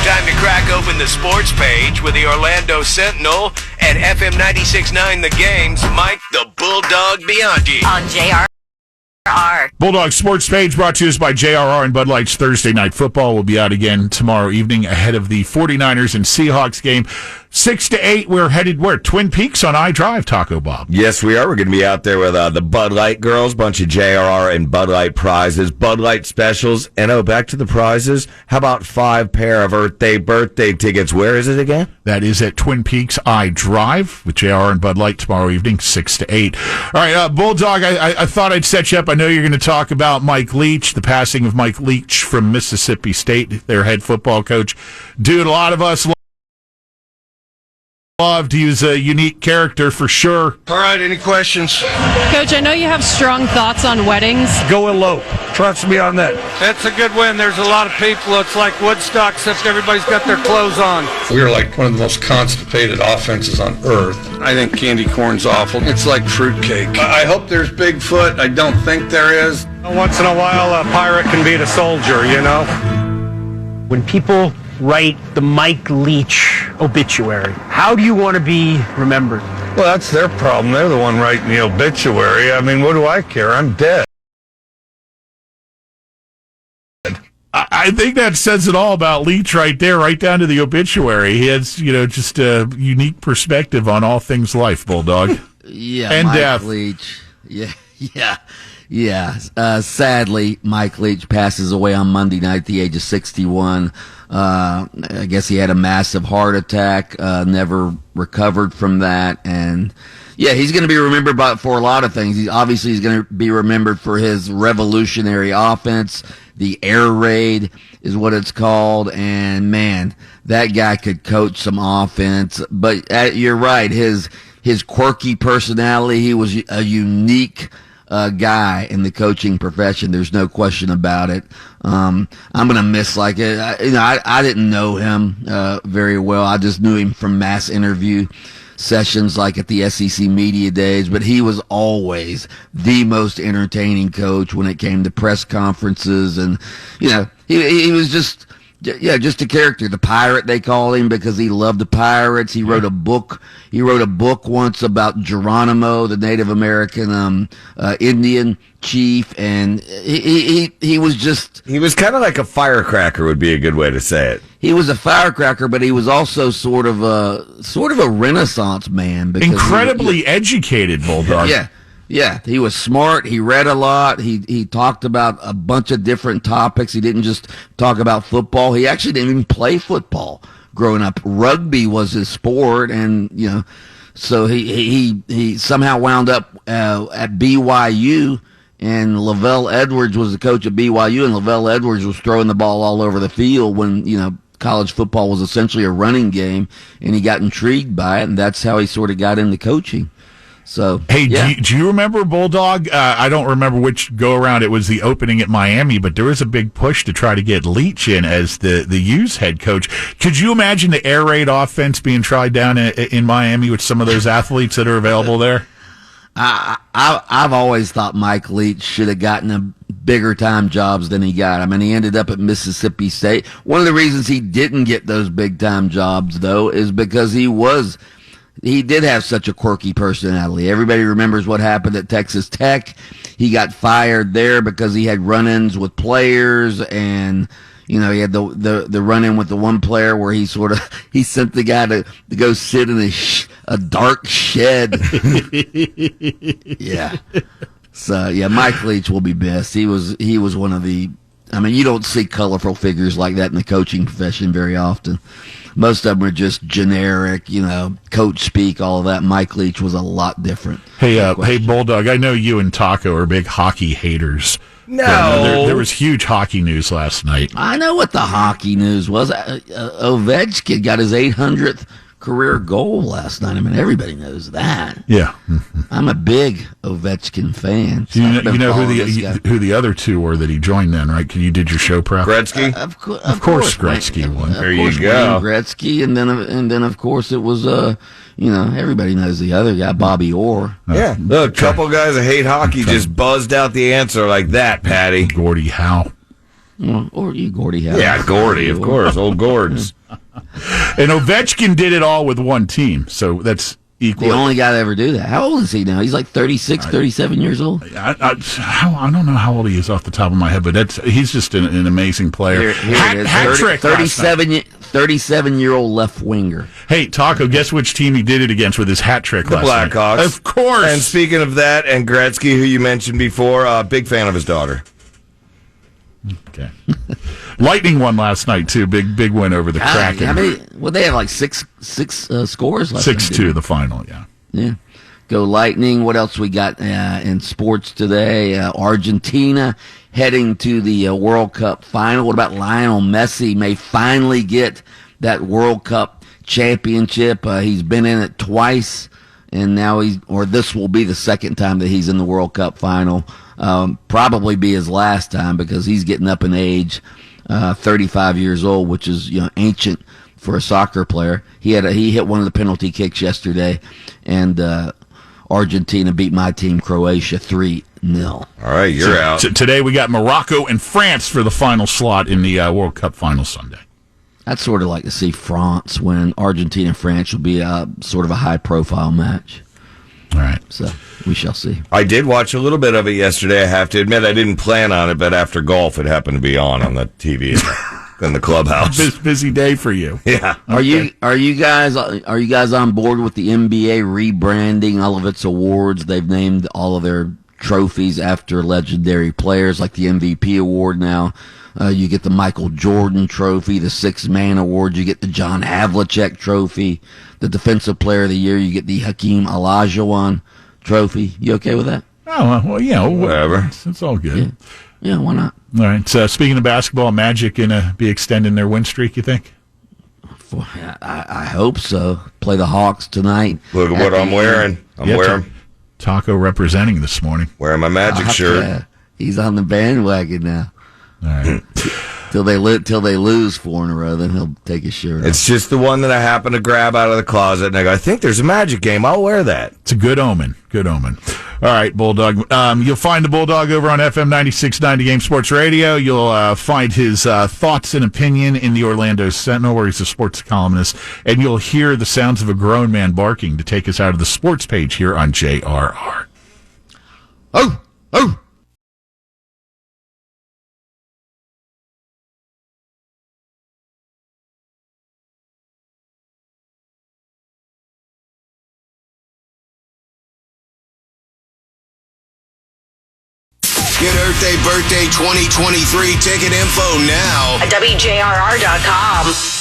Time to crack open the sports page with the Orlando Sentinel and FM 96.9 The Game's Mike the Bulldog Bianchi. On JRR. Bulldog Sports Page brought to us by JRR and Bud Light's Thursday Night Football will be out again tomorrow evening ahead of the 49ers and Seahawks game. 6 to 8, we're headed where? Twin Peaks on iDrive, Taco Bob. Yes, we are. We're going to be out there with the Bud Light girls, bunch of JRR and Bud Light prizes, Bud Light specials, and back to the prizes. How about 5 pair of birthday tickets? Where is it again? That is at Twin Peaks iDrive with JRR and Bud Light tomorrow evening, 6 to 8. All right, Bulldog, I thought I'd set you up. I know you're going to talk about Mike Leach, the passing of Mike Leach from Mississippi State, their head football coach. Dude, a lot of us loved. He was a unique character for sure. All right, any questions? Coach, I know you have strong thoughts on weddings. Go elope. Trust me on that. That's a good win. There's a lot of people. It's like Woodstock, except everybody's got their clothes on. We're like one of the most constipated offenses on earth. I think candy corn's awful. It's like fruitcake. I hope there's Bigfoot. I don't think there is. Once in a while, a pirate can beat a soldier, you know? When people write the Mike Leach obituary, how do you want to be remembered? Well, that's their problem. They're the one writing the obituary. I mean, what do I care? I'm dead. I think that says it all about Leach right there, right down to the obituary. He has, just a unique perspective on all things life, Bulldog. Yeah, and Mike death. Leach. Yeah. Sadly, Mike Leach passes away on Monday night at the age of 61. I guess he had a massive heart attack, never recovered from that. And, yeah, he's going to be remembered for a lot of things. He's going to be remembered for his revolutionary offense. The air raid is what it's called. And, man, that guy could coach some offense. But you're right, his quirky personality, he was a unique guy in the coaching profession. There's no question about it. I'm gonna miss I didn't know him very well. I just knew him from mass interview sessions like at the SEC media days, but he was always the most entertaining coach when it came to press conferences, and he was just a character. The pirate, they call him, because he loved the pirates. He wrote a book. He wrote a book once about Geronimo, the Native American Indian chief, and he was kind of like a firecracker, would be a good way to say it. He was a firecracker, but he was also sort of a Renaissance man. Incredibly educated, Bulldog. Yeah, he was smart. He read a lot. He talked about a bunch of different topics. He didn't just talk about football. He actually didn't even play football growing up. Rugby was his sport, and so he somehow wound up at BYU. And Lavelle Edwards was the coach at BYU, and Lavelle Edwards was throwing the ball all over the field when college football was essentially a running game, and he got intrigued by it, and that's how he sort of got into coaching. So, hey, yeah. do you remember, Bulldog? I don't remember which go-around it was the opening at Miami, but there was a big push to try to get Leach in as the U's head coach. Could you imagine the air raid offense being tried down in Miami with some of those athletes that are available there? I've always thought Mike Leach should have gotten a bigger time jobs than he got. I mean, he ended up at Mississippi State. One of the reasons he didn't get those big time jobs, though, is because he did have such a quirky personality. Everybody remembers what happened at Texas Tech. He got fired there because he had run-ins with players, and he had the run-in with the one player where he sent the guy to go sit in a dark shed. Yeah. So yeah, Mike Leach will be best. He was one of the. I mean, you don't see colorful figures like that in the coaching profession very often. Most of them are just generic, coach speak, all of that. Mike Leach was a lot different. Hey, Bulldog, I know you and Taco are big hockey haters. No. There was huge hockey news last night. I know what the hockey news was. Ovechkin got his 800th career goal last night. I mean, everybody knows that. Yeah. I'm a big Ovechkin fan. So you know who the other two were that he joined then, right? You did your show prep. Gretzky? Of course Gretzky won. There you go. Gretzky, and then of course it was everybody knows the other guy, Bobby Orr. Yeah. Look, a couple guys that hate hockey just buzzed out the answer like that, Patty. Gordie Howe. Or you, Gordy. Have Yeah, Gordy, of course. Old Gords. And Ovechkin did it all with one team, so that's equal. The only guy to ever do that. How old is he now? He's like 36, 37 years old. I don't know how old he is off the top of my head, but he's just an amazing player. Here it is. Hat trick. 37-year-old left winger. Hey, Taco, guess which team he did it against with his hat trick The last night? Blackhawks. Of course. And speaking of that, and Gretzky, who you mentioned before, big fan of his daughter. Okay. Lightning won last night, too. Big win over the Kraken. How many? Well, they have like six scores last 6-2, the final, yeah. Yeah. Go Lightning. What else we got in sports today? Argentina heading to the World Cup final. What about Lionel Messi may finally get that World Cup championship? He's been in it twice, and now this will be the second time that he's in the World Cup final. Probably be his last time because he's getting up in age, 35 years old, which is ancient for a soccer player. He hit one of the penalty kicks yesterday, and Argentina beat my team Croatia 3-0. All right, you're out. Today we got Morocco and France for the final slot in the World Cup final Sunday. I'd sort of like to see France win. Argentina and France will be sort of a high-profile match. All right. So we shall see. I did watch a little bit of it yesterday. I have to admit, I didn't plan on it, but after golf, it happened to be on the TV in the clubhouse. Busy day for you. Yeah. Are you guys on board with the NBA rebranding all of its awards? They've named all of their trophies after legendary players, like the MVP award now. You get the Michael Jordan trophy, the Sixth Man award. You get the John Havlicek trophy, the Defensive Player of the Year. You get the Hakeem Olajuwon trophy. You okay with that? Oh, well, whatever. It's all good. Yeah, why not? All right. So, speaking of basketball, Magic going to be extending their win streak, you think? I hope so. Play the Hawks tonight. Look at what I'm wearing. I'm wearing Taco representing this morning. Wearing my Magic shirt. Yeah. He's on the bandwagon now. All right. Till they lose 4 in a row, then he'll take his shirt off. It's just the one that I happen to grab out of the closet, and I go, I think there's a Magic game. I'll wear that. It's a good omen. Good omen. All right, Bulldog. You'll find the Bulldog over on FM 96.9 The Game Sports Radio. You'll find his thoughts and opinion in the Orlando Sentinel, where he's a sports columnist. And you'll hear the sounds of a grown man barking to take us out of the sports page here on JRR. Oh! Oh! Get Earth Day Birthday 2023 ticket info now at WJRR.com.